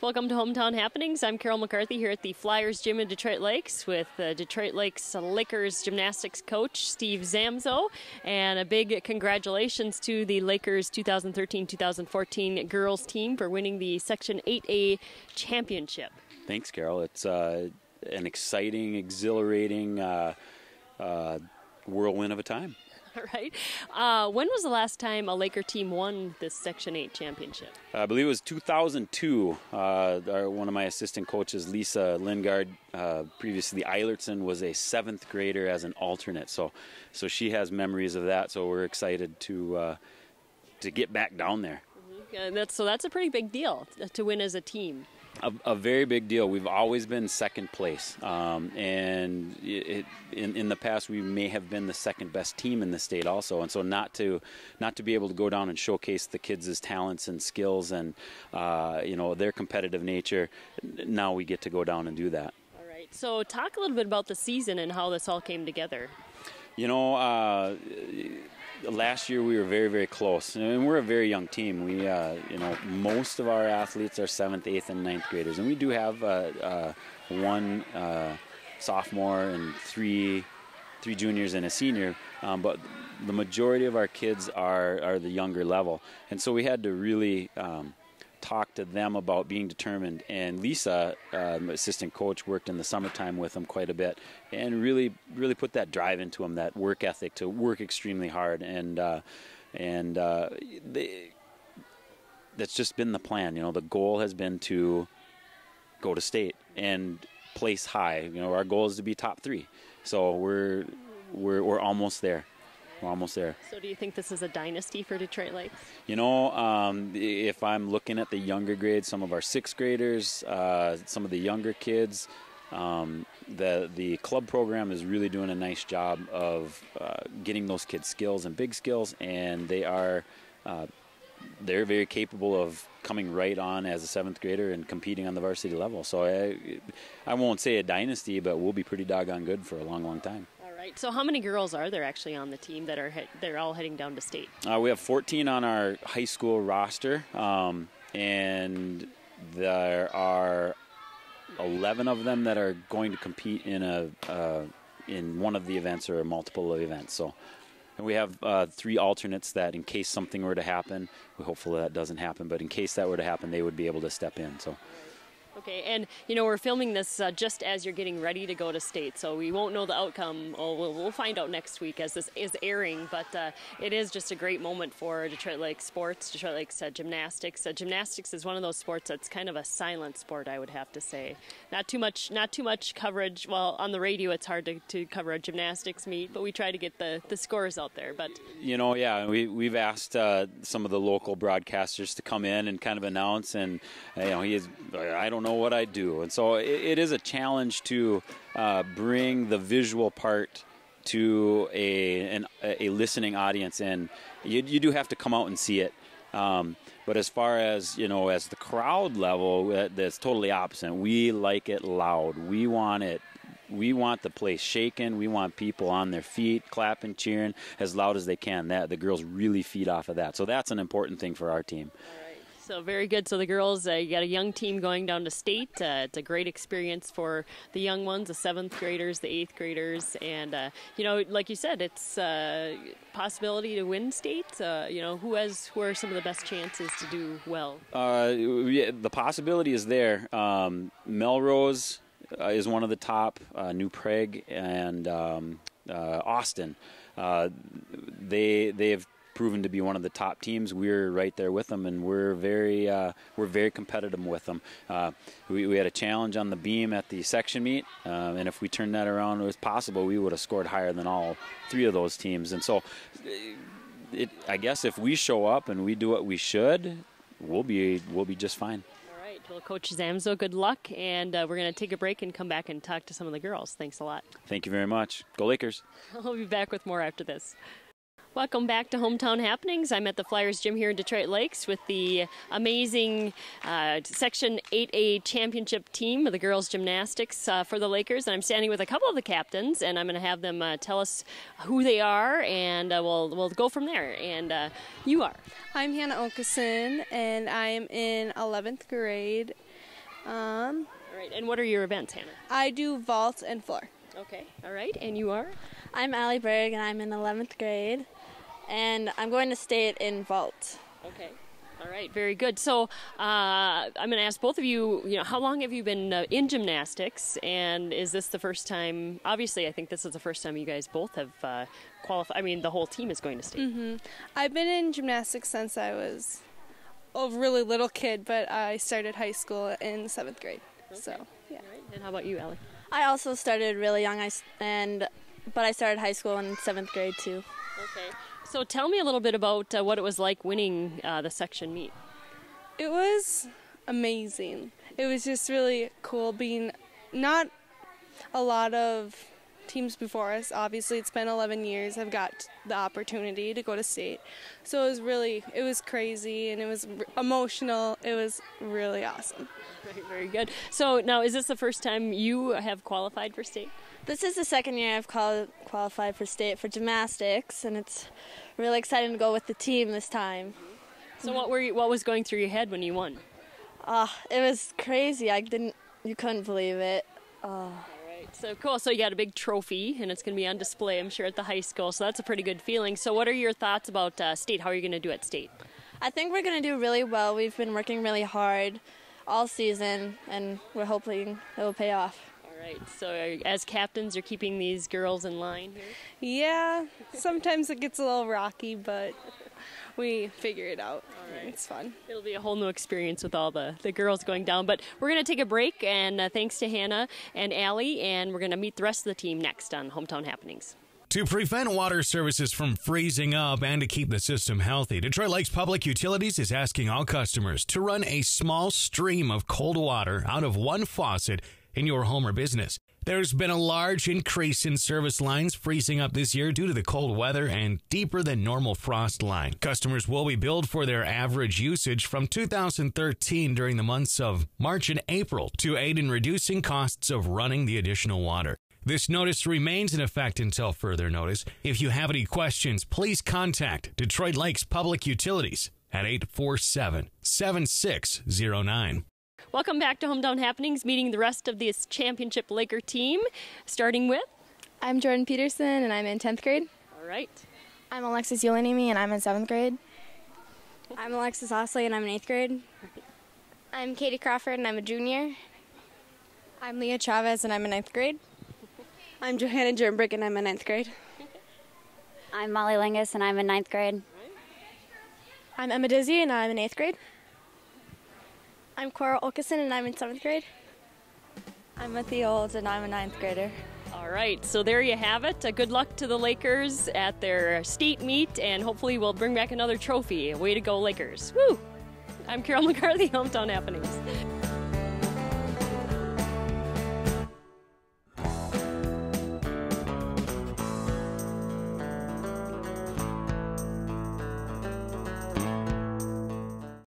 Welcome to Hometown Happenings. I'm Carol McCarthy here at the Flyers Gym in Detroit Lakes with Detroit Lakes Lakers gymnastics coach Steve Zamzo. And a big congratulations to the Lakers 2013-2014 girls team for winning the Section 8A championship. Thanks, Carol. It's an exciting, exhilarating whirlwind of a time. Right. When was the last time a Laker team won this Section 8 championship? I believe it was 2002. One of my assistant coaches, Lisa Lingard, previously Eilertson, was a 7th grader as an alternate. So she has memories of that. So we're excited to get back down there. Mm-hmm. So that's a pretty big deal to win as a team. A very big deal. We've always been second place, and in the past we may have been the second best team in the state also. And so not to be able to go down and showcase the kids' talents and skills and their competitive nature, now we get to go down and do that. All right. So talk a little bit about the season and how this all came together. Last year we were very, very close, and we're a very young team. We, most of our athletes are 7th, 8th, and 9th graders, and we do have one sophomore and three juniors and a senior, but the majority of our kids are the younger level, and so we had to really talk to them about being determined. And Lisa, assistant coach, worked in the summertime with them quite a bit and really put that drive into them, that work ethic to work extremely hard. And that's just been the plan. The goal has been to go to state and place high. Our goal is to be top 3. So we're almost there. We're almost there. So do you think this is a dynasty for Detroit Lakes? If I'm looking at the younger grades, some of our 6th graders, some of the younger kids, the club program is really doing a nice job of getting those kids skills and big skills, and they're very capable of coming right on as a 7th grader and competing on the varsity level. So I won't say a dynasty, but we'll be pretty doggone good for a long, long time. Right. So how many girls are there actually on the team that they're all heading down to state? We have 14 on our high school roster, and there are 11 of them that are going to compete in one of the events or multiple events. So, and we have 3 alternates that, in case something were to happen, hopefully that doesn't happen, but in case that were to happen, they would be able to step in. So. Okay, and we're filming this just as you're getting ready to go to state, so we won't know the outcome. We'll find out next week as this is airing, but it is just a great moment for Detroit Lakes sports, Detroit Lakes gymnastics. Gymnastics is one of those sports that's kind of a silent sport, I would have to say. Not too much coverage. Well, on the radio it's hard to cover a gymnastics meet, but we try to get the scores out there. But we've asked some of the local broadcasters to come in and kind of announce, and I don't know what I do, and so it is a challenge to bring the visual part to a listening audience, and you do have to come out and see it. But as far as as the crowd level, that's totally opposite. We like it loud. We want the place shaking. We want people on their feet, clapping, cheering as loud as they can. The girls really feed off of that. So that's an important thing for our team. So very good. So the girls, you got a young team going down to state. It's a great experience for the young ones, the 7th graders, the 8th graders, and like you said, it's a possibility to win state. Who are some of the best chances to do well? The possibility is there. Melrose is one of the top. New Prague and Austin. They've proven to be one of the top teams. We're right there with them, and we're very competitive with them. We had a challenge on the beam at the section meet, and if we turned that around, it was possible we would have scored higher than all 3 of those teams. And so, I guess if we show up and we do what we should, we'll be just fine. All right. Well, Coach Zamzo, good luck, and we're going to take a break and come back and talk to some of the girls. Thanks a lot. Thank you very much. Go Lakers. I'll be back with more after this. Welcome back to Hometown Happenings. I'm at the Flyers Gym here in Detroit Lakes with the amazing Section 8A championship team of the girls gymnastics for the Lakers. And I'm standing with a couple of the captains, and I'm going to have them tell us who they are, and we'll go from there. And you are? I'm Hannah Okeson, and I am in 11th grade. All right, and what are your events, Hannah? I do vault and floor. Okay, all right, and you are? I'm Allie Berg, and I'm in 11th grade, and I'm going to state in vault. Okay. All right, very good. So I'm going to ask both of you, how long have you been in gymnastics, and is this the first time? Obviously, I think this is the first time you guys both have qualified. I mean, the whole team is going to state. Mm-hmm. I've been in gymnastics since I was a really little kid, but I started high school in 7th grade. Okay. So, yeah. All right. And how about you, Allie? I also started really young, but I started high school in 7th grade too. Okay. So tell me a little bit about what it was like winning the section meet. It was amazing. It was just really cool being not a lot of teams before us. Obviously, it's been 11 years. Have got the opportunity to go to state. So it was crazy and it was emotional. It was really awesome. Very, very good. So now, is this the first time you have qualified for state? This is the second year I've qualified for state for gymnastics, and it's really exciting to go with the team this time. So what was going through your head when you won? It was crazy. You couldn't believe it. All right, so cool. So you got a big trophy, and it's going to be on display, I'm sure, at the high school. So that's a pretty good feeling. So what are your thoughts about state? How are you going to do at state? I think we're going to do really well. We've been working really hard all season, and we're hoping it will pay off. All right, so as captains, you're keeping these girls in line here? Yeah, sometimes it gets a little rocky, but we figure it out. All right. It's fun. It'll be a whole new experience with all the girls going down. But we're going to take a break, and thanks to Hannah and Allie, and we're going to meet the rest of the team next on Hometown Happenings. To prevent water services from freezing up and to keep the system healthy, Detroit Lakes Public Utilities is asking all customers to run a small stream of cold water out of one faucet in your home or business. There's been a large increase in service lines freezing up this year due to the cold weather and deeper than normal frost line. Customers will be billed for their average usage from 2013 during the months of March and April to aid in reducing costs of running the additional water. This notice remains in effect until further notice. If you have any questions, please contact Detroit Lakes Public Utilities at 847-7609. Welcome back to Hometown Happenings, meeting the rest of this championship Laker team, starting with... I'm Jordan Peterson, and I'm in 10th grade. All right. I'm Alexis Yolanimi, and I'm in 7th grade. I'm Alexis Osley, and I'm in 8th grade. I'm Katie Crawford, and I'm a junior. I'm Leah Chavez, and I'm in 9th grade. I'm Johanna Jernbrick, and I'm in 9th grade. I'm Molly Lingus, and I'm in 9th grade. I'm Emma Dizzy, and I'm in 8th grade. I'm Cora Olkeson, and I'm in 7th grade. I'm Mathia Olds, and I'm a 9th grader. All right, so there you have it. Good luck to the Lakers at their state meet, and hopefully we'll bring back another trophy. Way to go, Lakers. Woo! I'm Carol McCarthy, Hometown Happenings.